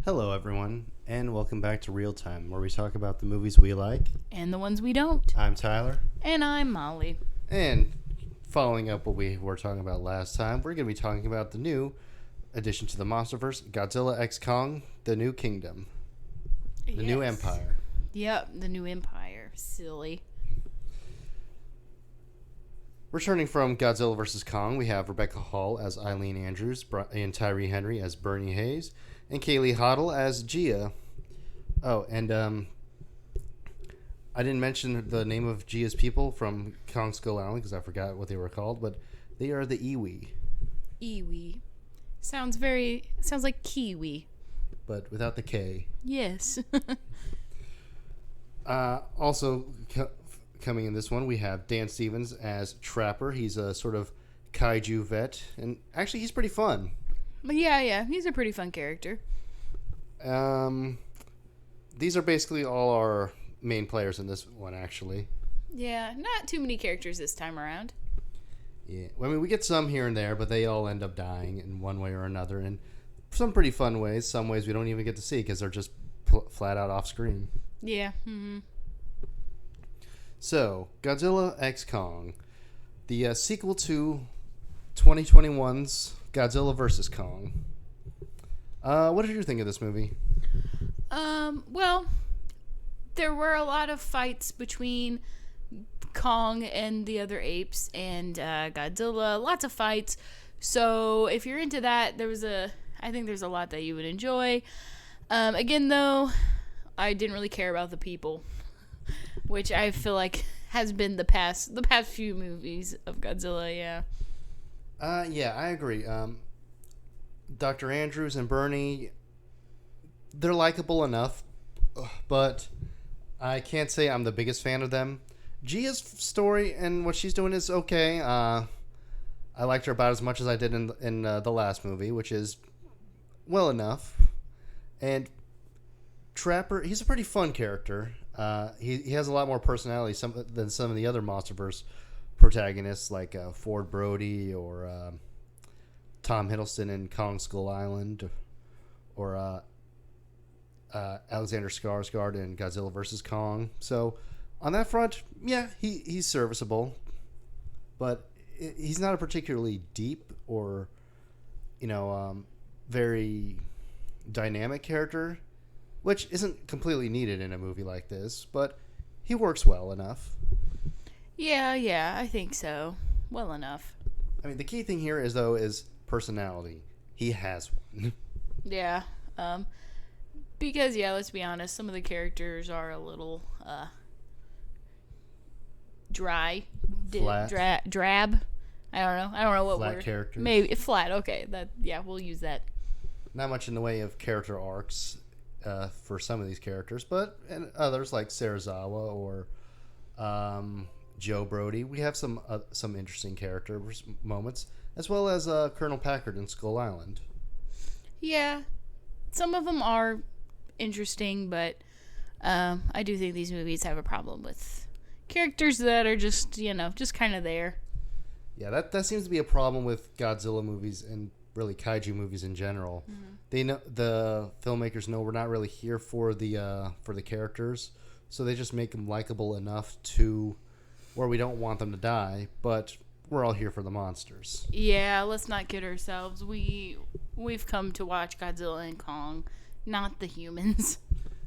Hello, everyone, and welcome back to Real Time, where we talk about the movies we like. And the ones we don't. I'm Tyler, And I'm Molly. and following up what we were talking about last time, we're going to be talking about the new addition to the Monsterverse, Godzilla X Kong, The New Kingdom, The New Empire. Yep, the new empire. Silly. Returning from Godzilla vs. Kong, we have Rebecca Hall as Eileen Andrews, and Tyree Henry as Bernie Hayes, and Kaylee Hoddle as Gia. Oh, and I didn't mention the name of Gia's people from Kong Skull Island because I forgot what they were called, but they are the Iwi. Iwi. Sounds like kiwi. But without the K. Yes. Also, coming in this one, we have Dan Stevens as Trapper. He's a sort of kaiju vet, and actually he's pretty fun. But yeah, he's a pretty fun character. These are basically all our main players in this one, actually. Yeah, not too many characters this time around. Yeah, I mean, we get some here and there, but they all end up dying in one way or another, and some pretty fun ways. Some ways we don't even get to see because they're just flat out off screen. Yeah. Mm-hmm. So, Godzilla X Kong, the sequel to 2021's Godzilla vs. Kong. What did you think of this movie? Well, there were a lot of fights between Kong and the other apes and Godzilla. Lots of fights. So if you're into that, I think there's a lot that you would enjoy. Again, though, I didn't really care about the people, which I feel like has been the past few movies of Godzilla. Yeah. Yeah, I agree. Dr. Andrews and Bernie, they're likable enough, but I can't say I'm the biggest fan of them. Gia's story and what she's doing is okay. I liked her about as much as I did in the last movie, which is well enough. And Trapper, he's a pretty fun character. He has a lot more personality than some of the other Monsterverse protagonists, like Ford Brody or Tom Hiddleston in Kong Skull Island, or Alexander Skarsgård in Godzilla vs. Kong. So on that front, yeah, he's serviceable, but he's not a particularly deep or very dynamic character, which isn't completely needed in a movie like this, but he works well enough. Yeah, I think so. Well enough. I mean, the key thing here is personality. He has one. Yeah. Because let's be honest, some of the characters are a little dry, Flat. drab. I don't know what Flat word. characters. Maybe flat. Okay, we'll use that. Not much in the way of character arcs for some of these characters, but and others like Serizawa or Joe Brody, we have some interesting character moments, as well as Colonel Packard in Skull Island. Yeah, some of them are interesting, but I do think these movies have a problem with characters that are just kind of there. Yeah, that seems to be a problem with Godzilla movies and really kaiju movies in general. Mm-hmm. They know, the filmmakers know we're not really here for the characters, so they just make them likable enough to where we don't want them to die, but we're all here for the monsters. Yeah, let's not kid ourselves. We've come to watch Godzilla and Kong, not the humans.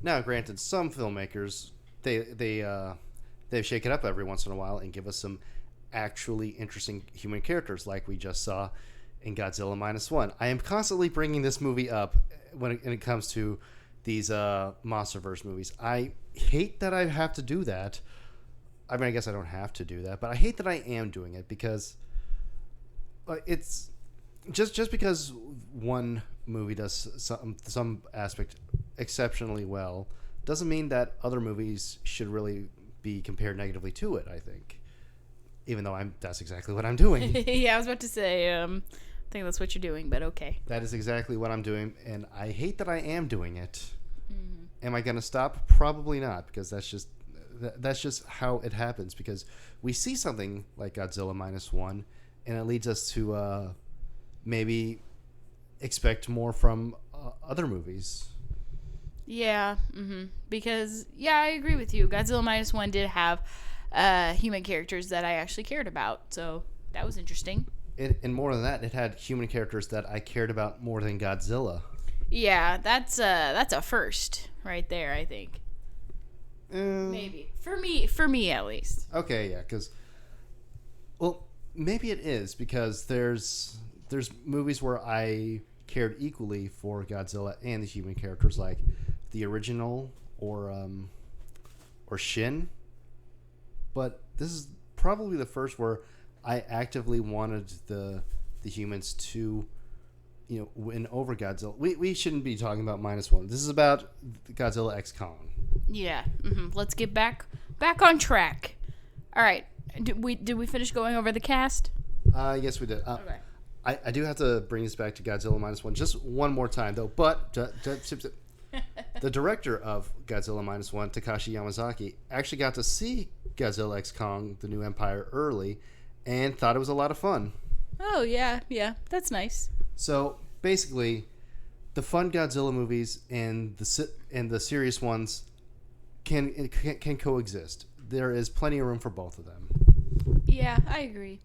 Now, granted, some filmmakers they shake it up every once in a while and give us some actually interesting human characters, like we just saw in Godzilla -1. I am constantly bringing this movie up when it comes to these Monsterverse movies. I hate that I have to do that. I mean, I guess I don't have to do that, but I hate that I am doing it because it's just because one movie does some aspect exceptionally well doesn't mean that other movies should really be compared negatively to it, I think. Even though that's exactly what I'm doing. Yeah, I was about to say, I think that's what you're doing, but okay. That is exactly what I'm doing, and I hate that I am doing it. Mm-hmm. Am I going to stop? Probably not, because that's just how it happens. Because we see something like Godzilla -1, and it leads us to maybe expect more from other movies. Yeah, because I agree with you. Godzilla minus one did have human characters that I actually cared about, so that was interesting. And more than that, it had human characters that I cared about more than Godzilla. Yeah, that's a first right there. I think maybe for me at least. Okay, yeah, because well, maybe it is because there's movies where I cared equally for Godzilla and the human characters, like the original or Shin. But this is probably the first where I actively wanted the humans to win over Godzilla. We shouldn't be talking about minus one. This is about Godzilla X Kong. Yeah. Let's get back on track. All right. Did we finish going over the cast? Yes, we did. Okay. I do have to bring this back to Godzilla minus one just one more time though. But the director of Godzilla minus one, Takashi Yamazaki, actually got to see Godzilla X Kong: The New Empire early, and thought it was a lot of fun. Oh yeah, that's nice. So basically, the fun Godzilla movies and the serious ones can coexist. There is plenty of room for both of them. Yeah, I agree.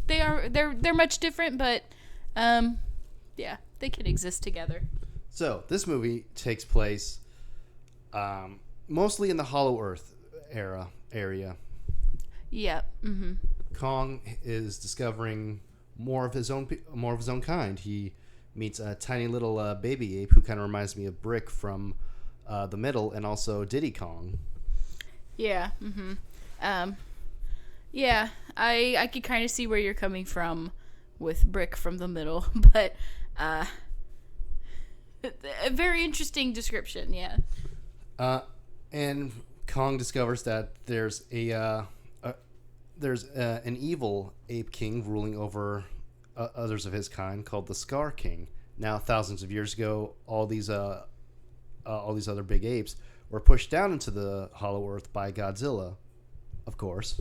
They're much different, but they can exist together. So this movie takes place mostly in the Hollow Earth area. Yeah. Kong is discovering more of his own kind. He meets a tiny little baby ape who kind of reminds me of Brick from the middle, and also Diddy Kong. Yeah. Yeah, I could kind of see where you're coming from with Brick from the middle, but a very interesting description. Yeah. And Kong discovers that there's an evil ape king ruling over others of his kind called the Scar King. Now, thousands of years ago, all these other big apes were pushed down into the Hollow Earth by Godzilla, of course.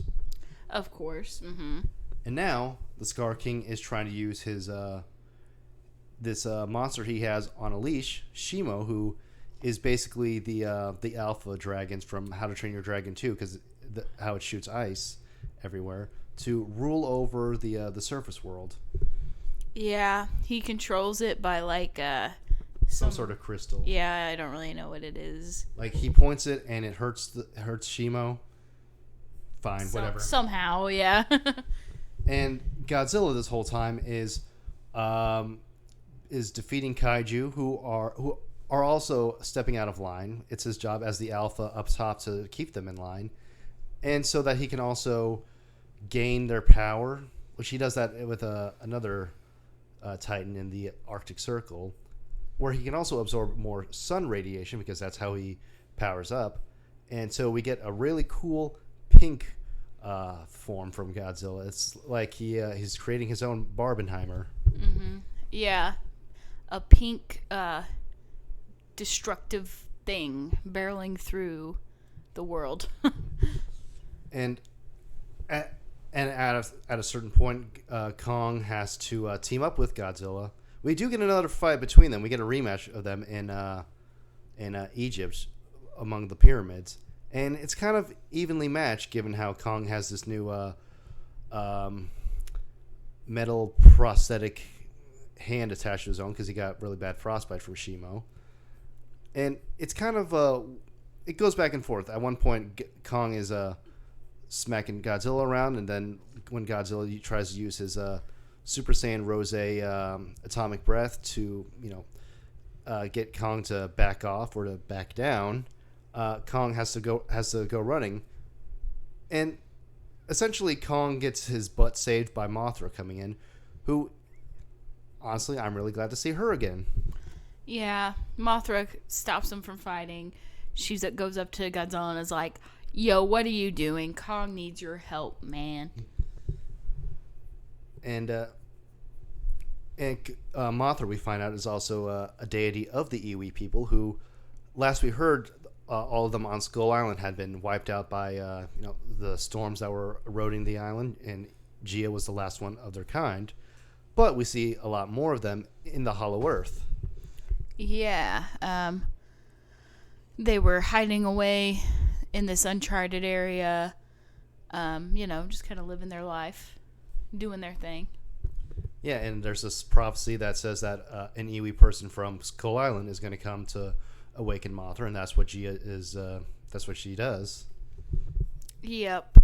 Of course. And now the Scar King is trying to use his this monster he has on a leash, Shimo, who is basically the alpha dragons from How to Train Your Dragon 2, because how it shoots ice everywhere, to rule over the surface world. Yeah, he controls it by like some sort of crystal. Yeah, I don't really know what it is. Like he points it and it hurts Shimo. Fine, whatever. Somehow, yeah. And Godzilla this whole time is defeating kaiju who are also stepping out of line. It's his job as the alpha up top to keep them in line, and so that he can also gain their power, which he does that with another Titan in the Arctic Circle, where he can also absorb more sun radiation because that's how he powers up. And so we get a really cool pink form from Godzilla. It's like he's creating his own Barbenheimer. Yeah, a pink destructive thing barreling through the world. And at a certain point, Kong has to team up with Godzilla. We do get another fight between them. We get a rematch of them in Egypt among the pyramids. And it's kind of evenly matched, given how Kong has this new metal prosthetic hand attached to his own because he got really bad frostbite from Shimo. And it's kind of it goes back and forth. At one point, Kong is smacking Godzilla around, and then when Godzilla tries to use his Super Saiyan Rose atomic breath to get Kong to back off or to back down, Kong has to go running, and essentially Kong gets his butt saved by Mothra coming in, who honestly I'm really glad to see her again. Yeah, Mothra stops him from fighting. She goes up to Godzilla and is like, "Yo, what are you doing? Kong needs your help, man." And Mothra, we find out, is also a deity of the Iwi people who, last we heard, all of them on Skull Island had been wiped out by the storms that were eroding the island, and Gia was the last one of their kind. But we see a lot more of them in the Hollow Earth. Yeah. they were hiding away in this uncharted area, just kind of living their life, doing their thing. Yeah, and there's this prophecy that says that an Iwi person from Skull Island is going to come to awaken Mothra, and that's what she is. That's what she does. Yep.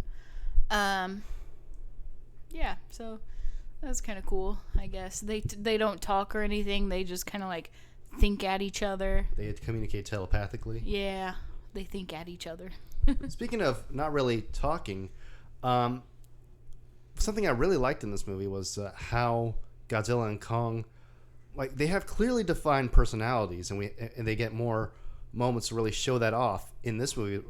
Yeah. So that's kind of cool, I guess. They don't talk or anything. They just kind of like think at each other. They communicate telepathically. Yeah, they think at each other. Speaking of not really talking, something I really liked in this movie was how Godzilla and Kong, like, they have clearly defined personalities, and they get more moments to really show that off in this movie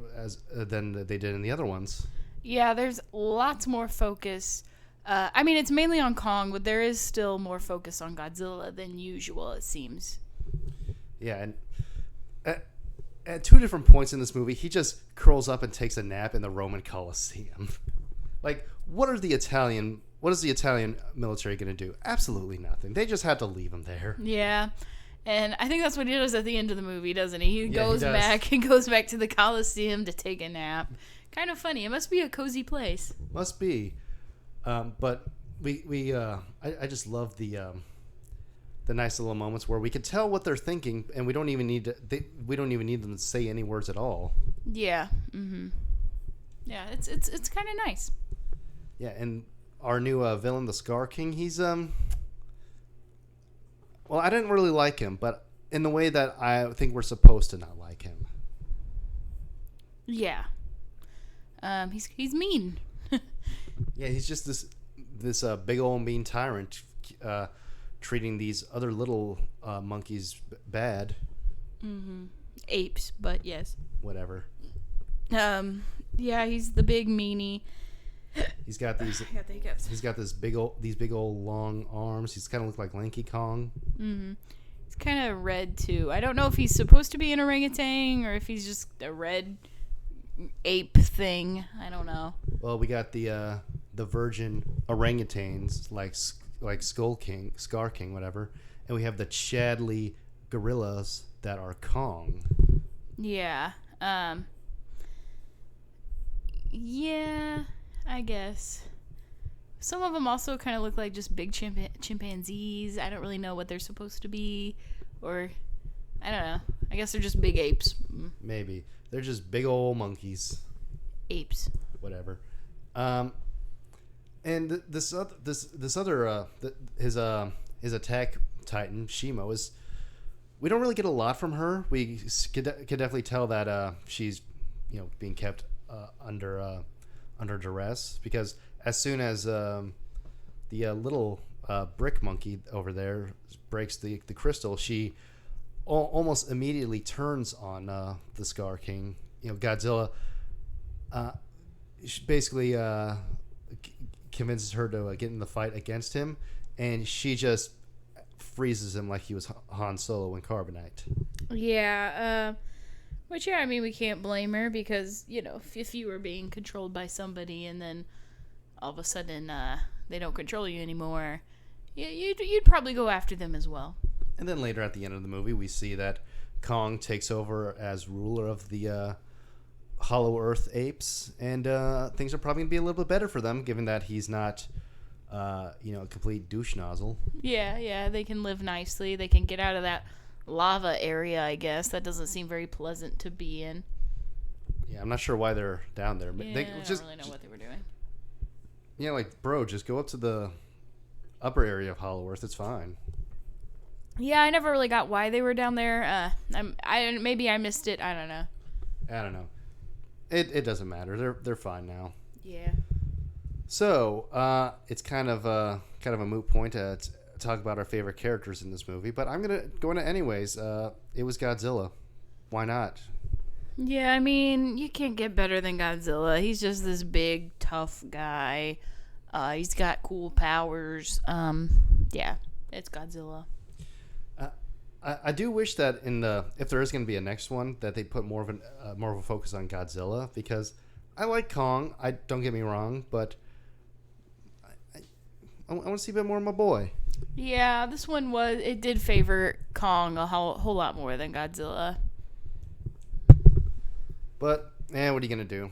than they did in the other ones. Yeah, there's lots more focus. I mean, it's mainly on Kong, but there is still more focus on Godzilla than usual, it seems. Yeah, and at two different points in this movie, he just curls up and takes a nap in the Roman Colosseum. Like, what is the Italian military going to do? Absolutely nothing. They just had to leave him there. Yeah. And I think that's what he does at the end of the movie, doesn't he? He goes back to the Colosseum to take a nap. Kind of funny. It must be a cozy place. Must be. But I just love the nice little moments where we can tell what they're thinking, and we don't even need them to say any words at all. Yeah. Mhm. Yeah, it's kind of nice. Yeah, and our new villain, the Scar King, he's well, I didn't really like him, but in the way that I think we're supposed to not like him. Yeah. He's mean. Yeah, he's just this big old mean tyrant, treating these other little monkeys bad. Mm-hmm. Apes, but yes. Whatever. Yeah, he's the big meanie. He's got these. He's got these big old long arms. He's kind of look like Lanky Kong. Mm-hmm. He's kind of red too. I don't know if he's supposed to be an orangutan or if he's just a red ape thing. I don't know. Well, we got the virgin orangutans like Scar King, whatever, and we have the Chadley gorillas that are Kong. Yeah. Yeah, I guess. Some of them also kind of look like just big chimpanzees. I don't really know what they're supposed to be, or I don't know. I guess they're just big apes. Maybe they're just big old monkeys. Apes. Whatever. And his attack titan Shimo is. We don't really get a lot from her. We could definitely tell that she's, being kept under duress, because as soon as the little brick monkey over there breaks the crystal, she almost immediately turns on the Scar King. Godzilla she basically convinces her to get in the fight against him, and she just freezes him like he was Han Solo in carbonite. Yeah, which, I mean, we can't blame her because, if you were being controlled by somebody and then all of a sudden they don't control you anymore, you'd probably go after them as well. And then later at the end of the movie, we see that Kong takes over as ruler of the Hollow Earth apes, and things are probably going to be a little bit better for them, given that he's not, a complete douche nozzle. Yeah, they can live nicely. They can get out of that lava area, I guess. That doesn't seem very pleasant to be in. Yeah, I'm not sure why they're down there. Yeah, I don't really know what they were doing. Yeah, like, bro, just go up to the upper area of Hollow Earth. It's fine. Yeah, I never really got why they were down there. Maybe I missed it. I don't know. It doesn't matter. They're fine now. Yeah. So it's kind of a moot point to talk about our favorite characters in this movie, but I'm gonna go into anyways. It was Godzilla. Why not? Yeah, I mean, you can't get better than Godzilla. He's just this big, tough guy. He's got cool powers. Yeah, it's Godzilla. I do wish that if there is going to be a next one, that they put more of a focus on Godzilla, because I like Kong. Don't get me wrong, but I want to see a bit more of my boy. Yeah, this one did favor Kong a whole lot more than Godzilla. But what are you gonna do?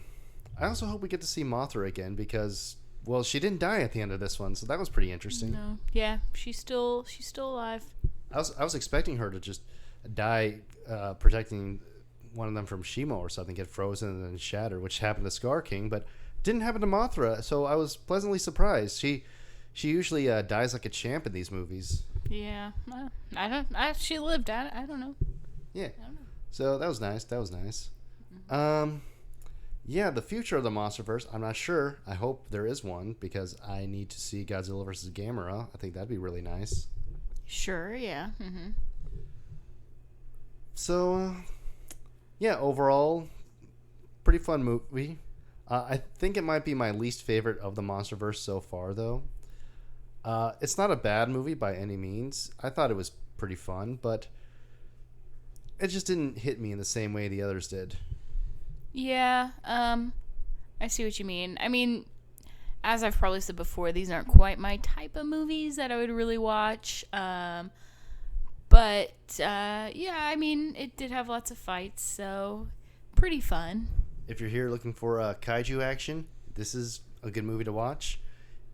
I also hope we get to see Mothra again because, well, she didn't die at the end of this one, so that was pretty interesting. No, yeah, she's still alive. I was expecting her to just die protecting one of them from Shimo or something, get frozen and then shatter, which happened to Scar King, but didn't happen to Mothra. So I was pleasantly surprised. She usually dies like a champ in these movies. Yeah, well, she lived. I don't know. Yeah. I don't know. So that was nice. That was nice. Yeah, the future of the Monsterverse, I'm not sure. I hope there is one because I need to see Godzilla vs. Gamera. I think that'd be really nice. Sure, yeah. Mm-hmm. So, yeah, overall, pretty fun movie. I think it might be my least favorite of the Monsterverse so far, though. It's not a bad movie by any means. I thought it was pretty fun, but it just didn't hit me in the same way the others did. Yeah, I see what you mean. I mean, as I've probably said before, these aren't quite my type of movies that I would really watch. Yeah, I mean, it did have lots of fights, so pretty fun. If you're here looking for kaiju action, this is a good movie to watch.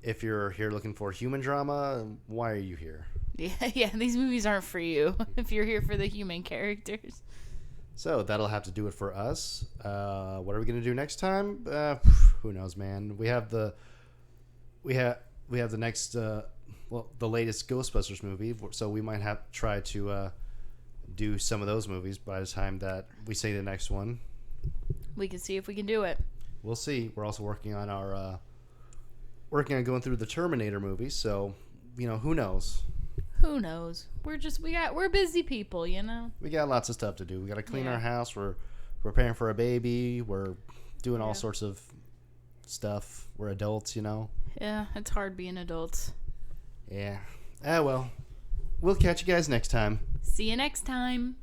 If you're here looking for human drama, why are you here? Yeah, these movies aren't for you if you're here for the human characters. So that'll have to do it for us. What are we gonna do next time? Who knows, man. We have the next the latest Ghostbusters movie, so we might have to try to do some of those movies by the time that we say the next one. We can see if we can do it. We'll see. We're also working on going through the Terminator movies, so who knows. Who knows? We're busy people, you know. We got lots of stuff to do. We got to clean our house. We're preparing for a baby. We're doing all sorts of stuff. We're adults, Yeah, it's hard being adults. Yeah. Well, we'll catch you guys next time. See you next time.